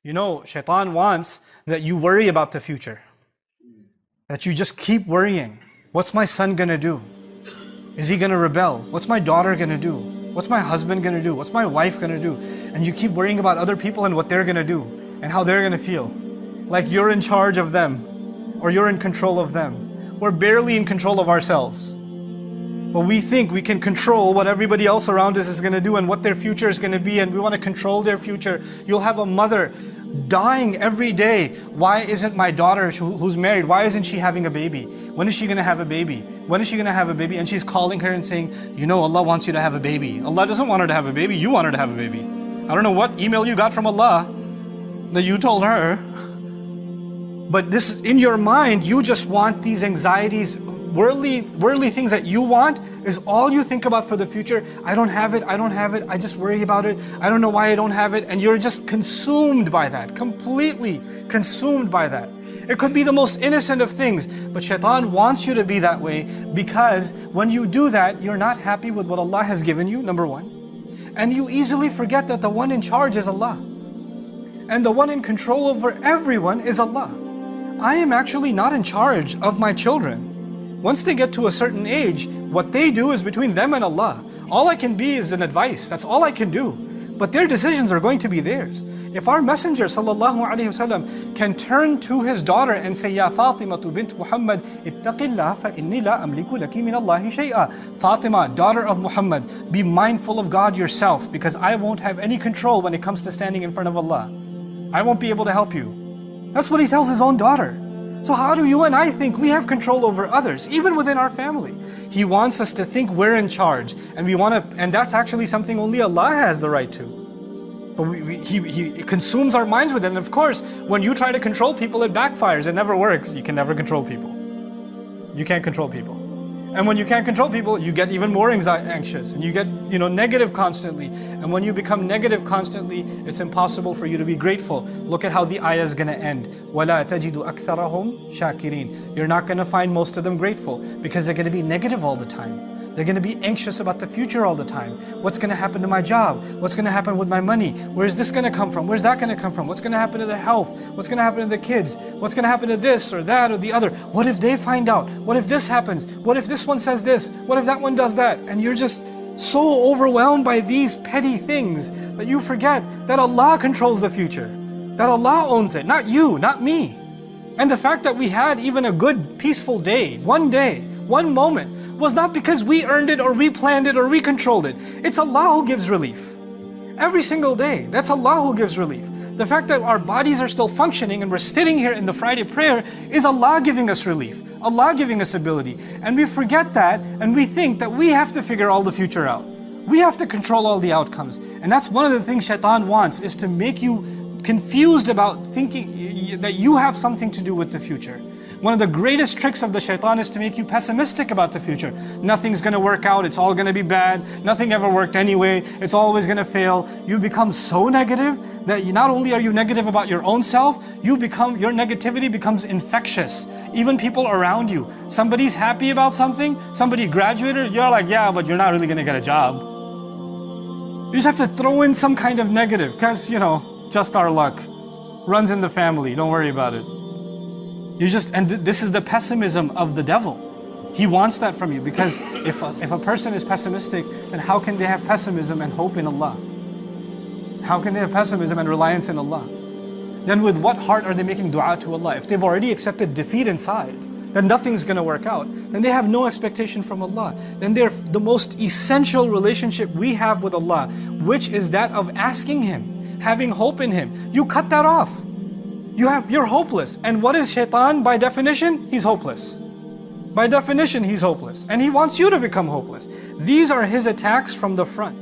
You know, Shaitan wants that you worry about the future. That you just keep worrying. What's my son gonna do? Is he gonna rebel? What's my daughter gonna do? What's my husband gonna do? What's my wife gonna do? And you keep worrying about other people and what they're gonna do and how they're gonna feel. Like you're in charge of them or you're in control of them. We're barely in control of ourselves. But we think we can control what everybody else around us is gonna do and what their future is gonna be, and we wanna control their future. You'll have a mother dying every day. Why isn't my daughter who's married, why isn't she having a baby? When is she gonna have a baby? When is she gonna have a baby? And she's calling her and saying, you know, Allah wants you to have a baby. Allah doesn't want her to have a baby, you want her to have a baby. I don't know what email you got from Allah that you told her. But this, in your mind, you just want these anxieties, worldly things that you want is all you think about for the future. I don't have it, I just worry about it. I don't know why I don't have it. And you're just consumed by that, completely consumed by that. It could be the most innocent of things, but Shaitan wants you to be that way, because when you do that, you're not happy with what Allah has given you, number one. And you easily forget that the one in charge is Allah. And the one in control over everyone is Allah. I am actually not in charge of my children. Once they get to a certain age, what they do is between them and Allah. All I can be is an advice, that's all I can do. But their decisions are going to be theirs. If our Messenger ﷺ can turn to his daughter and say, Ya Fatima bint Muhammad, ittaqillah fa inni la amliku laki min Allahi shay'a. Fatima, daughter of Muhammad, be mindful of God yourself, because I won't have any control when it comes to standing in front of Allah. I won't be able to help you. That's what he tells his own daughter. So how do you and I think we have control over others, even within our family? He wants us to think we're in charge, and and that's actually something only Allah has the right to. But He consumes our minds with it. And of course, when you try to control people, it backfires. It never works. You can never control people. You can't control people. And when you can't control people, you get even more anxious, and you get, negative constantly. And when you become negative constantly, it's impossible for you to be grateful. Look at how the ayah is going to end. وَلَا تَجِدُ أَكْثَرَهُمْ شَاكِرِينَ. You're not going to find most of them grateful, because they're going to be negative all the time. They're going to be anxious about the future all the time. What's going to happen to my job? What's going to happen with my money? Where's this going to come from? Where's that going to come from? What's going to happen to the health? What's going to happen to the kids? What's going to happen to this or that or the other? What if they find out? What if this happens? What if this one says this? What if that one does that? And you're just so overwhelmed by these petty things that you forget that Allah controls the future. That Allah owns it, not you, not me. And the fact that we had even a good, peaceful day, one moment, was not because we earned it or we planned it or we controlled it. It's Allah who gives relief. Every single day, that's Allah who gives relief. The fact that our bodies are still functioning and we're sitting here in the Friday prayer is Allah giving us relief. Allah giving us ability. And we forget that, and we think that we have to figure all the future out. We have to control all the outcomes. And that's one of the things Shaitan wants, is to make you confused about thinking that you have something to do with the future. One of the greatest tricks of the Shaitan is to make you pessimistic about the future. Nothing's going to work out, it's all going to be bad, nothing ever worked anyway, it's always going to fail. You become so negative that not only are you negative about your own self, your negativity becomes infectious. Even people around you. Somebody's happy about something, somebody graduated, you're like, yeah, but you're not really going to get a job. You just have to throw in some kind of negative, because, just our luck. Runs in the family, don't worry about it. This is the pessimism of the devil. He wants that from you, because if a person is pessimistic, then how can they have pessimism and hope in Allah? How can they have pessimism and reliance in Allah? Then with what heart are they making dua to Allah? If they've already accepted defeat inside, then nothing's going to work out. Then they have no expectation from Allah. Then they're the most essential relationship we have with Allah, which is that of asking Him, having hope in Him. You cut that off. You're hopeless. And what is Shaitan by definition? He's hopeless. By definition, he's hopeless. And he wants you to become hopeless. These are his attacks from the front.